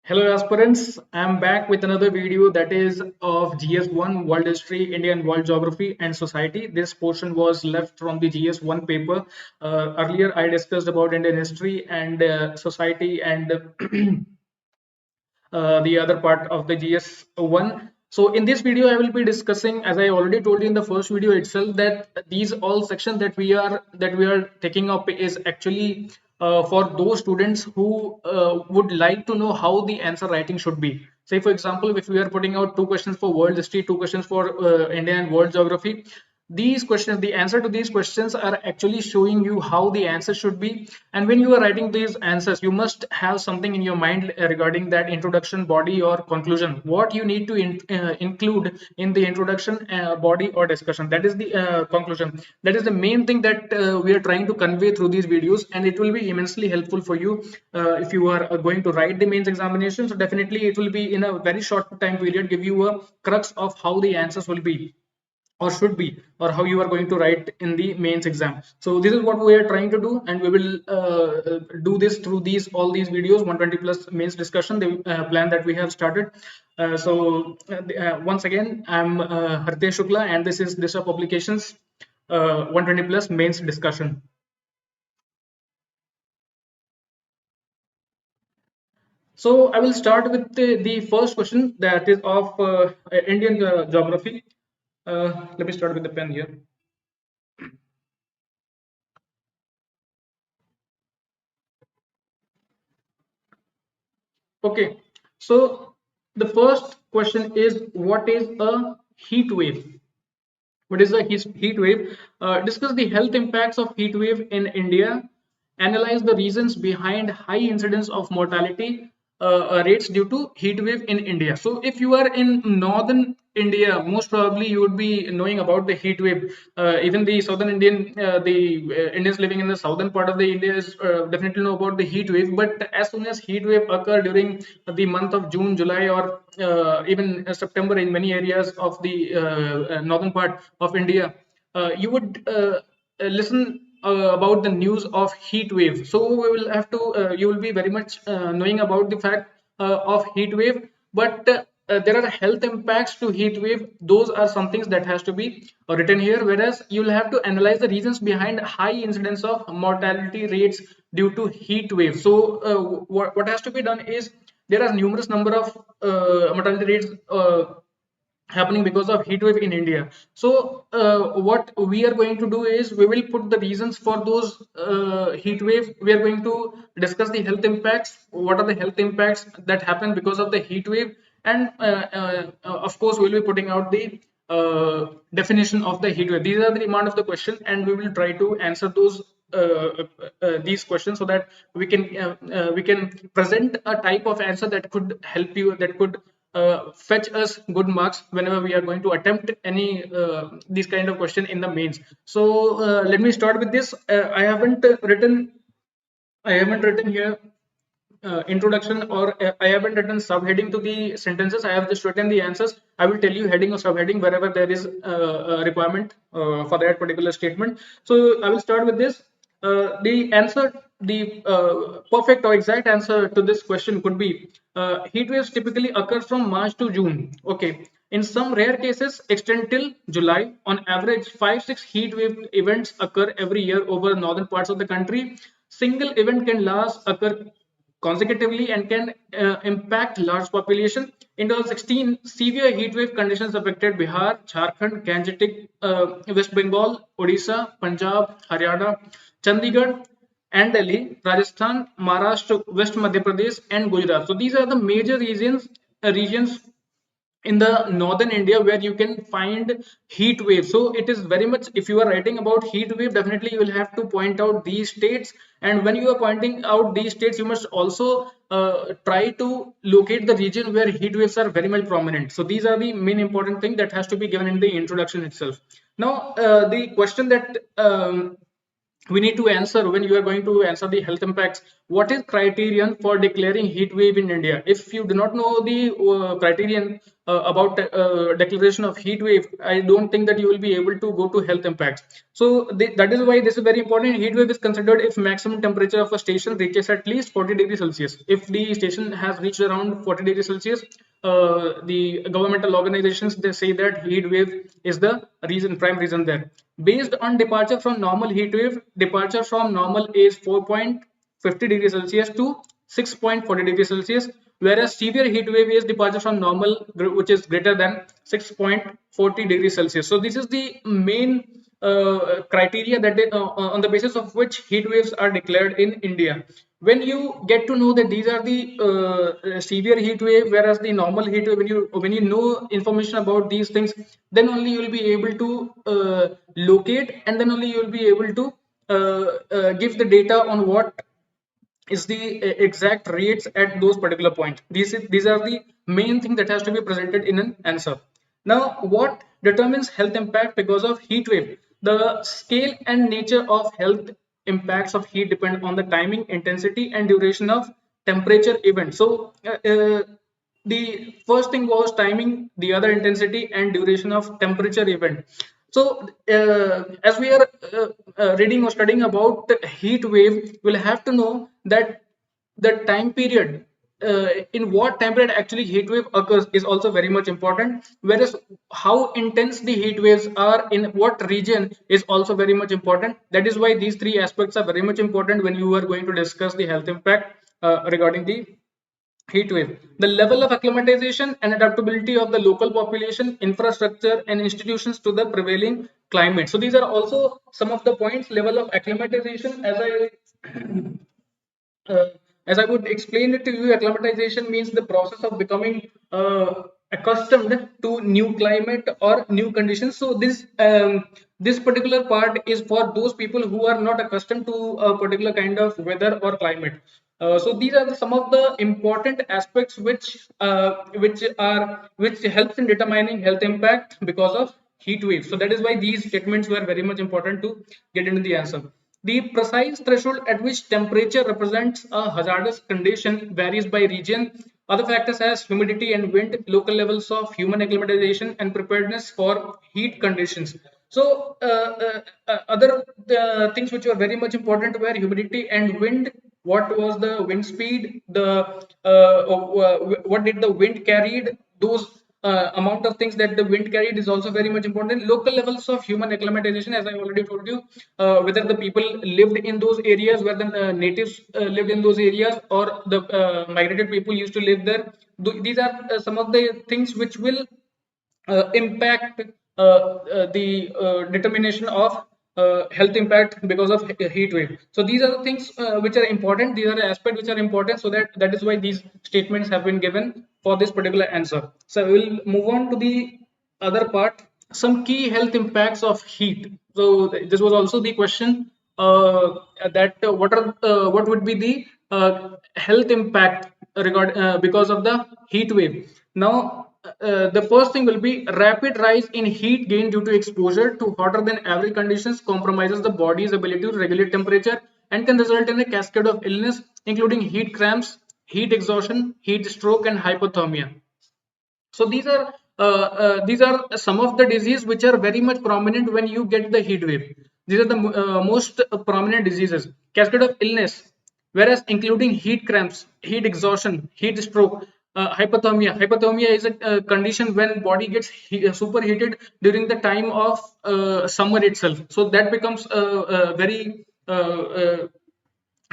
Hello aspirants, I'm back with another video that is of GS1 World History, Indian World Geography and Society. This portion was left from the GS1 paper. Earlier I discussed about Indian history and society and the other part of the GS1. So in this video, I will be discussing, as I already told you in the first video itself, that these all sections that we are taking up is actually for those students who would like to know how the answer writing should be. Say, for example, if we are putting out two questions for world history, two questions for India and world geography, these questions, the answer to these questions are actually showing you how the answer should be. And when you are writing these answers, you must have something in your mind regarding that introduction, body, or conclusion. What you need to include in the introduction, body, or discussion. That is the conclusion. That is the main thing that we are trying to convey through these videos, and it will be immensely helpful for you if you are going to write the mains examination. So definitely, it will be in a very short time period give you a crux of how the answers will be or should be, or how you are going to write in the mains exam. So this is what we are trying to do, and we will do this through these all these videos, 120 plus mains discussion, the plan that we have started. Once again, I'm Hartesh Shukla, and this is Disha Publications 120 plus mains discussion. So I will start with the first question that is of Indian geography. Let me start with the pen here. Okay, so the first question is, what is a heat wave? What is a heat wave? Discuss the health impacts of heat wave in India. Analyze the reasons behind high incidence of mortality rates due to heat wave in India. So, if you are in northern India, most probably you would be knowing about the heat wave. Even the southern Indians living in the southern part of the India is definitely know about the heat wave. But as soon as heat wave occur during the month of June, July, or even September in many areas of the northern part of India, you would listen about the news of heat wave. So we will have to, you will be very much knowing about the fact of heat wave, but there are health impacts to heat wave. Those are some things that has to be written here, whereas you'll have to analyze the reasons behind high incidence of mortality rates due to heat wave. So what has to be done is, there are numerous number of mortality rates happening because of heat wave in India. So what we are going to do is, we will put the reasons for those heat wave. We are going to discuss the health impacts. What are the health impacts that happen because of the heat wave? And of course, we will be putting out the definition of the heat wave. These are the demand of the question, and we will try to answer those these questions, so that we can present a type of answer that could help you, that could fetch us good marks whenever we are going to attempt any these kind of question in the mains. So let me start with this. I haven't written here introduction, or I haven't written subheading to the sentences. I have just written the answers. I will tell you heading or subheading wherever there is a requirement for that particular statement. So I will start with this. The answer, the perfect or exact answer to this question could be, heat waves typically occur from March to June. Okay. In some rare cases, extend till July. On average, 5-6 heat wave events occur every year over northern parts of the country. Single event can last occur consecutively and can impact large population. In 2016, severe heat wave conditions affected Bihar, Jharkhand, Gangetic, West Bengal, Odisha, Punjab, Haryana, Chandigarh, and Delhi, Rajasthan, Maharashtra, West Madhya Pradesh, and Gujarat. So these are the major regions in the northern India where you can find heat wave. So it is very much, if you are writing about heat wave, definitely you will have to point out these states. And when you are pointing out these states, you must also try to locate the region where heat waves are very much prominent. So these are the main important thing that has to be given in the introduction itself. Now the question that we need to answer when you are going to answer the health impacts. What is criterion for declaring heat wave in India? If you do not know the criterion about declaration of heat wave, I don't think that you will be able to go to health impacts. So that is why this is very important. Heat wave is considered if maximum temperature of a station reaches at least 40 degrees Celsius. If the station has reached around 40 degrees Celsius, the governmental organizations, they say that heat wave is the prime reason there. Based on departure from normal heat wave, departure from normal is 4.50 degrees Celsius to 6.40 degrees Celsius, whereas severe heat wave is departure from normal, which is greater than 6.40 degrees Celsius. So this is the main criteria that on the basis of which heat waves are declared in India. When you get to know that these are the severe heat wave, whereas the normal heat wave, when you know information about these things, then only you will be able to locate, and then only you will be able to give the data on what is the exact rates at those particular points. These are the main thing that has to be presented in an answer. Now, what determines health impact because of heat wave? The scale and nature of health impacts of heat depend on the timing, intensity, and duration of temperature event. So, the first thing was timing, the other intensity, and duration of temperature event. So, as we are reading or studying about heat wave, we'll have to know that the time period, in what time period actually heat wave occurs, is also very much important. Whereas how intense the heat waves are in what region is also very much important. That is why these three aspects are very much important when you are going to discuss the health impact regarding the heat wave. The level of acclimatization and adaptability of the local population, infrastructure, and institutions to the prevailing climate. So these are also some of the points. Level of acclimatization, uh, as I would explain it to you, acclimatization means the process of becoming accustomed to new climate or new conditions. So this particular part is for those people who are not accustomed to a particular kind of weather or climate. So these are some of the important aspects which helps in determining health impact because of heat waves. So that is why these statements were very much important to get into the answer. The precise threshold at which temperature represents a hazardous condition varies by region. Other factors as humidity and wind, local levels of human acclimatization, and preparedness for heat conditions. So, other things which were very much important were humidity and wind. What was the wind speed? What did the wind carried? Those amount of things that the wind carried is also very much important. Local levels of human acclimatization, as I already told you, whether the people lived in those areas, whether the natives lived in those areas, or the migrated people used to live there. These are some of the things which will impact the determination of health impact because of heat wave. So these are the things which are important. These are the aspects which are important. So that is why these statements have been given for this particular answer. So we'll move on to the other part. Some key health impacts of heat. So this was also the question that what would be the health impact because of the heat wave. Now, the first thing will be rapid rise in heat gain due to exposure to hotter than average conditions compromises the body's ability to regulate temperature and can result in a cascade of illness, including heat cramps, heat exhaustion, heat stroke, and hypothermia. So these are some of the diseases which are very much prominent when you get the heat wave. These are the most prominent diseases. Cascade of illness, whereas including heat cramps, heat exhaustion, heat stroke, hypothermia. Hypothermia is a condition when body gets superheated during the time of summer itself. So that becomes a very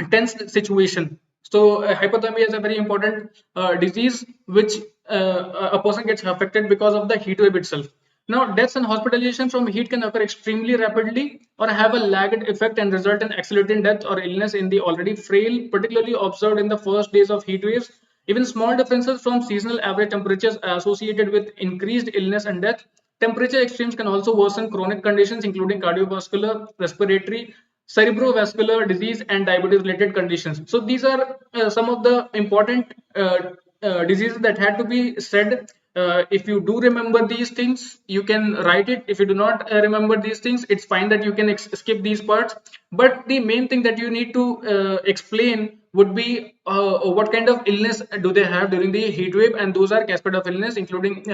tense situation. So hypothermia is a very important disease which a person gets affected because of the heat wave itself. Now, deaths and hospitalization from heat can occur extremely rapidly or have a lagged effect and result in accelerating death or illness in the already frail, particularly observed in the first days of heat waves. Even small differences from seasonal average temperatures are associated with increased illness and death. Temperature extremes can also worsen chronic conditions, including cardiovascular, respiratory, cerebrovascular disease, and diabetes related conditions. So these are some of the important diseases that had to be said If you do remember these things, you can write it. If you do not remember these things, it's fine that you can skip these parts. But the main thing that you need to explain would be what kind of illness do they have during the heat wave, and those are cascade of illness, including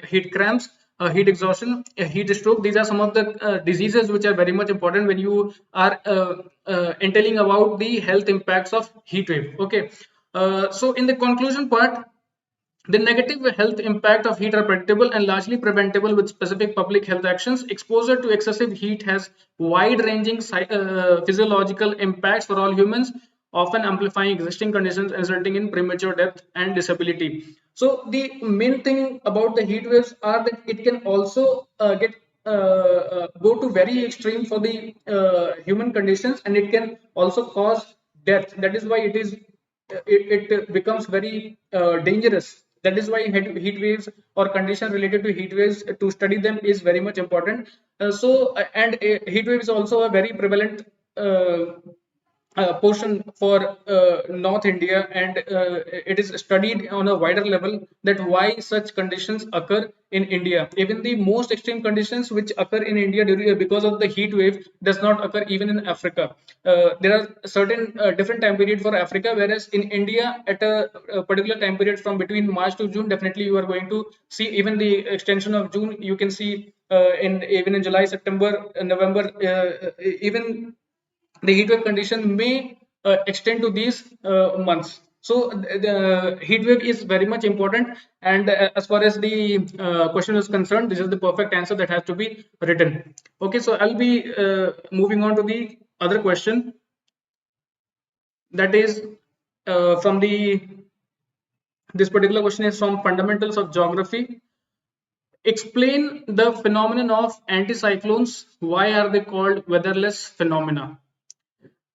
heat cramps, heat exhaustion, heat stroke. These are some of the diseases which are very much important when you are entailing about the health impacts of heat wave. Okay, so in the conclusion part, the negative health impact of heat are predictable and largely preventable with specific public health actions. Exposure to excessive heat has wide-ranging physiological impacts for all humans, often amplifying existing conditions, resulting in premature death and disability. So the main thing about the heat waves are that it can also go to very extreme for the human conditions, and it can also cause death. That is why it becomes very dangerous. That is why heat waves or condition related to heat waves, to study them is very much important. And heat wave is also a very prevalent portion for North India, and it is studied on a wider level that why such conditions occur in India. Even the most extreme conditions which occur in India because of the heat wave does not occur even in Africa. There are certain different time period for Africa, whereas in India at a particular time period from between March to June, definitely you are going to see even the extension of June. You can see even in July, September, November, even the heat wave condition may extend to these months. So the heat wave is very much important, and as far as the question is concerned, this is the perfect answer that has to be written. Okay, so I'll be moving on to the other question, that is from the this particular question is from fundamentals of geography. Explain the phenomenon of anticyclones. Why are they called weatherless phenomena?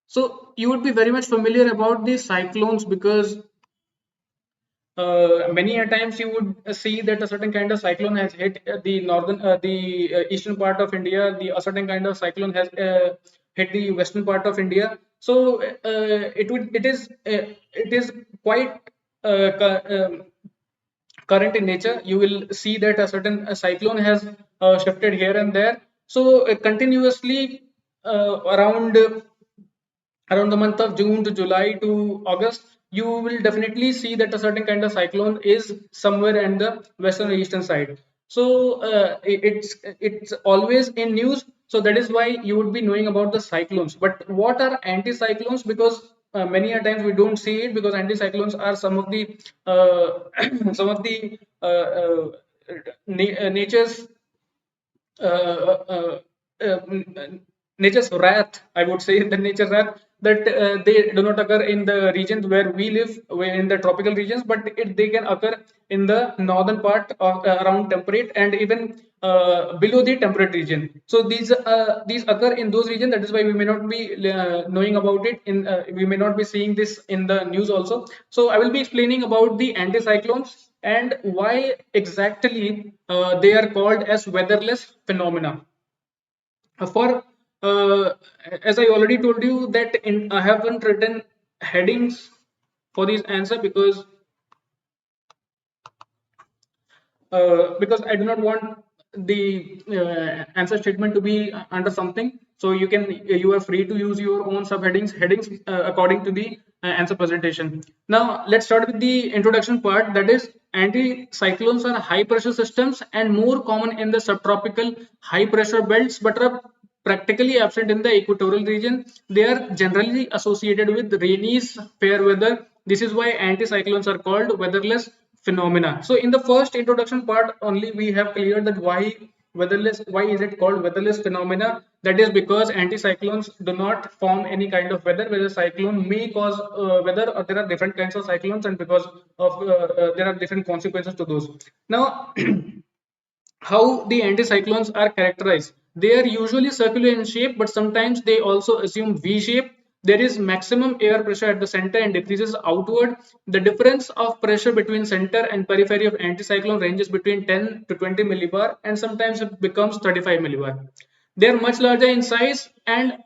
So you would be very much familiar about the cyclones, because many a times you would see that a certain kind of cyclone has hit the eastern part of India. A certain kind of cyclone has hit the western part of India. So it is quite current in nature. You will see that a certain cyclone has shifted here and there. So continuously around the month of June to July to August, you will definitely see that a certain kind of cyclone is somewhere in the western or eastern side. So it's always in news. So that is why you would be knowing about the cyclones. But what are anticyclones? Because many a times we don't see it, because anticyclones are some of the some of the nature's uh, uh, uh, nature's wrath, I would say, the nature's wrath, that they do not occur in the regions where we live, in the tropical regions, but they can occur in the northern part of around temperate, and even below the temperate region. So these occur in those regions. That is why we may not be knowing about it. We may not be seeing this in the news also. So I will be explaining about the anticyclones and why exactly they are called as weatherless phenomena. For as I already told you that I haven't written headings for this answer, because I do not want the answer statement to be under something. So you are free to use your own headings according to the answer presentation. Now let's start with the introduction part. That is, anticyclones are high pressure systems and more common in the subtropical high pressure belts, but are practically absent in the equatorial region. They are generally associated with rainy, fair weather. This is why anticyclones are called weatherless phenomena. So in the first introduction part only, we have cleared that why is it called weatherless phenomena. That is because anticyclones do not form any kind of weather, whereas cyclone may cause weather, or there are different kinds of cyclones, and because of there are different consequences to those. Now how the anticyclones are characterized: they are usually circular in shape, but sometimes they also assume V shape. There is maximum air pressure at the center and decreases outward. The difference of pressure between center and periphery of anticyclone ranges between 10 to 20 millibar, and sometimes it becomes 35 millibar. They are much larger in size and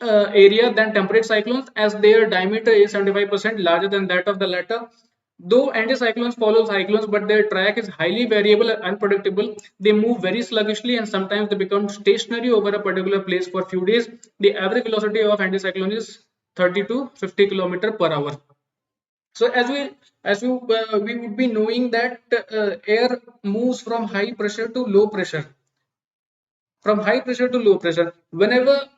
area than temperate cyclones, as their diameter is 75% larger than that of the latter. Though anticyclones follow cyclones, but their track is highly variable and unpredictable. They move very sluggishly and sometimes they become stationary over a particular place for a few days. The average velocity of anticyclone is 30 to 50 kilometer per hour. So we would be knowing that air moves from high pressure to low pressure, from high pressure to low pressure. Whenever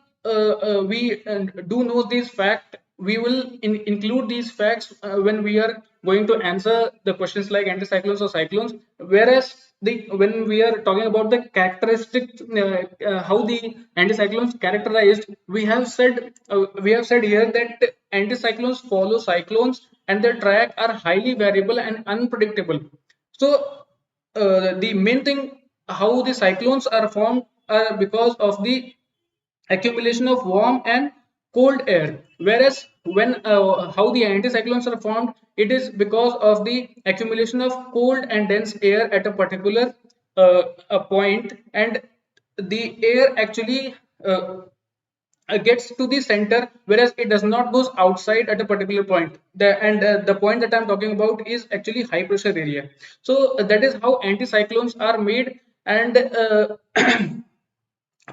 we do know this fact, we will include these facts when we are going to answer the questions like anticyclones or cyclones. Whereas when we are talking about the characteristics, how the anticyclones characterized, we have said here that anticyclones follow cyclones and their track are highly variable and unpredictable. So the main thing, how the cyclones are formed are because of the accumulation of warm and cold air, whereas when how the anticyclones are formed, it is because of the accumulation of cold and dense air at a particular a point, and the air actually gets to the center, whereas it does not goes outside at a particular point. The point that I'm talking about is actually high pressure area. So that is how anticyclones are made. And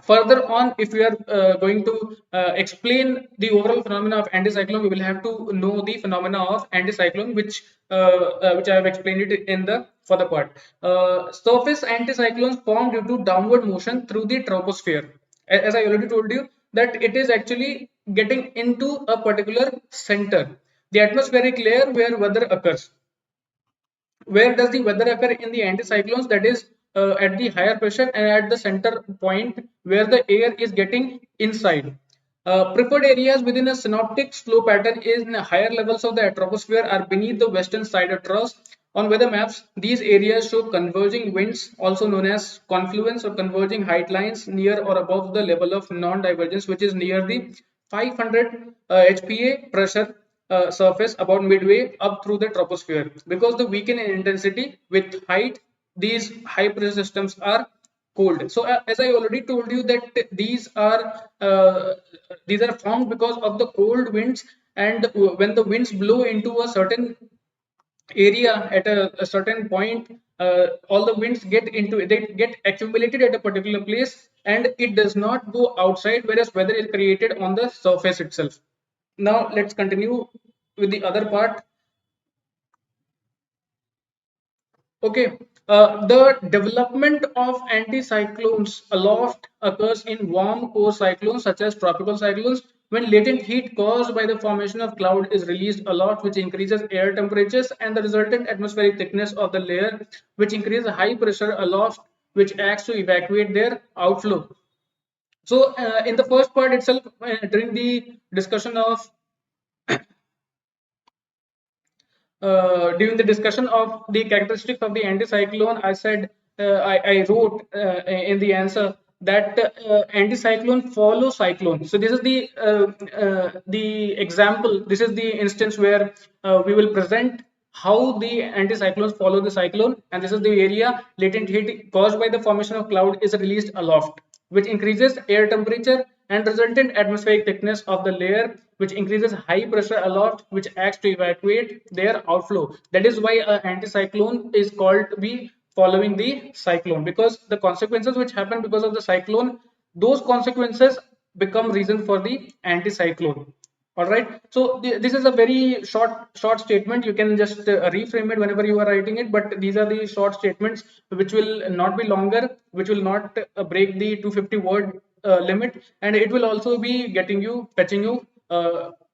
further on, if we are going to explain the overall phenomena of anticyclone, we will have to know the phenomena of anticyclone, which I have explained it in the further part. Surface anticyclones form due to downward motion through the troposphere. As I already told you, that it is actually getting into a particular center, the atmospheric layer where weather occurs. Where does the weather occur in the anticyclones? That is at the higher pressure and at the center point where the air is getting inside. Preferred areas within a synoptic flow pattern in higher levels of the troposphere are beneath the western side of trough. On weather maps, these areas show converging winds, also known as confluence or converging height lines, near or above the level of non-divergence, which is near the 500 HPA pressure surface about midway up through the troposphere. Because the weaken in intensity with height, these high pressure systems are cold. So as I already told you that these are formed because of the cold winds, and when the winds blow into a certain area at a certain point, all the winds they get accumulated at a particular place and it does not go outside, whereas weather is created on the surface itself. Now let's continue with the other part. Okay, the development of anticyclones aloft occurs in warm core cyclones such as tropical cyclones when latent heat caused by the formation of cloud is released aloft, which increases air temperatures and the resultant atmospheric thickness of the layer, which increases high pressure aloft, which acts to evacuate their outflow. So, in the first part itself, during the discussion of during the discussion of the characteristics of the anticyclone, I said I wrote in the answer that anticyclone follows cyclone. So this is the example. This is the instance where we will present how the anticyclones follow the cyclone, and this is the area latent heat caused by the formation of cloud is released aloft, which increases air temperature and resultant atmospheric thickness of the layer, which increases high pressure aloft, which acts to evacuate their outflow. That is why an anticyclone is called to be following the cyclone, because the consequences which happen because of the cyclone, those consequences become reason for the anticyclone. All right, so this is a very short statement. You can just reframe it whenever you are writing it, but these are the short statements which will not be longer, which will not break the 250 word limit, and it will also be fetching you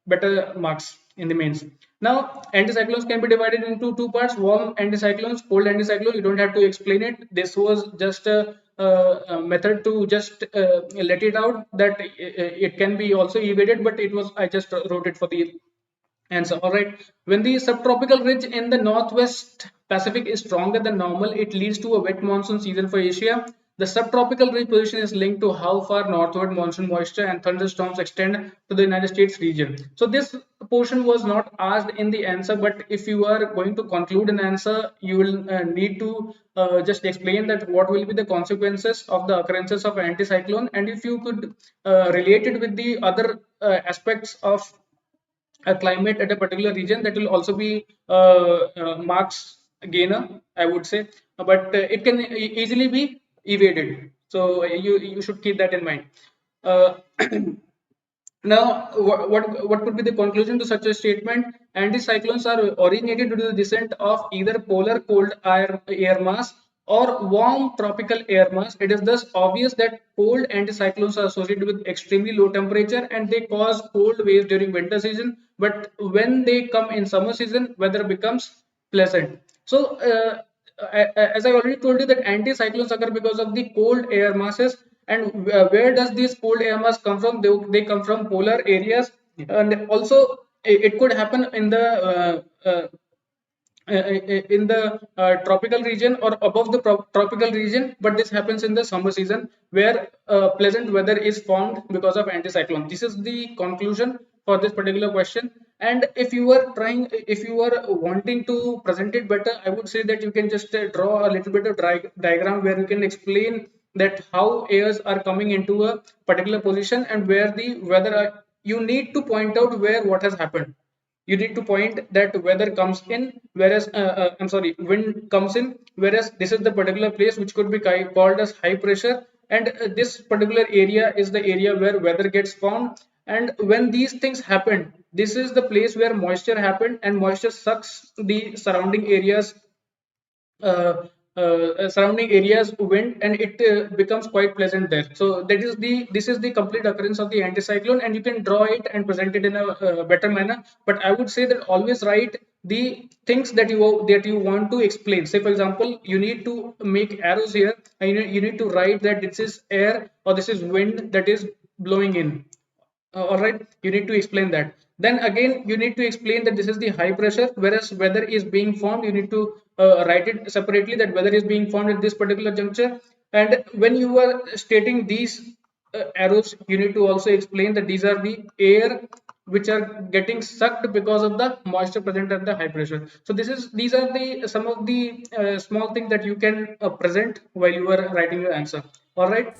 better marks in the mains. Now anticyclones can be divided into two parts: warm anticyclones, cold anticyclones. You don't have to explain it. This was just a method to just let it out that it can be also evaded, but it was I just wrote it for the answer. All right, when the subtropical ridge in the northwest Pacific is stronger than normal, it leads to a wet monsoon season for Asia. The subtropical ridge position is linked to how far northward monsoon moisture and thunderstorms extend to the United States region. So this portion was not asked in the answer, but if you are going to conclude an answer, you will need to just explain that what will be the consequences of the occurrences of anticyclone, and if you could relate it with the other aspects of a climate at a particular region, that will also be marks gainer, I would say, but it can easily be evaded. So you should keep that in mind. uh, Now, what could be the conclusion to such a statement? Anticyclones are originated due to the descent of either polar cold air mass or warm tropical air mass. It is thus obvious that cold anticyclones are associated with extremely low temperature and they cause cold waves during winter season. But when they come in summer season, weather becomes pleasant. So, as I already told you, that anticyclones occur because of the cold air masses. And where does these cold air mass come from? They come from polar areas, and also it could happen in the tropical region or above the tropical region, but this happens in the summer season where pleasant weather is formed because of anticyclone. This is the conclusion for this particular question. And if you are wanting to present it better, I would say that you can just draw a little bit of diagram where you can explain that how airs are coming into a particular position and where the weather you need to point out where what has happened. You need to point that weather comes in, whereas I'm sorry, wind comes in, whereas this is the particular place which could be called as high pressure, and this particular area is the area where weather gets formed. And when these things happen, this is the place where moisture happened, and moisture sucks the surrounding areas wind, and it becomes quite pleasant there. So this is the complete occurrence of the anticyclone, and you can draw it and present it in a better manner. But I would say that always write the things that you want to explain. Say for example, you need to make arrows here, and you need to write that this is air or this is wind that is blowing in. All right, you need to explain that. Then again, you need to explain that this is the high pressure, whereas weather is being formed. You need to write it separately, that weather is being formed at this particular juncture. And when you are stating these arrows, you need to also explain that these are the air which are getting sucked because of the moisture present at the high pressure. So these are the some of the small things that you can present while you are writing your answer. All right.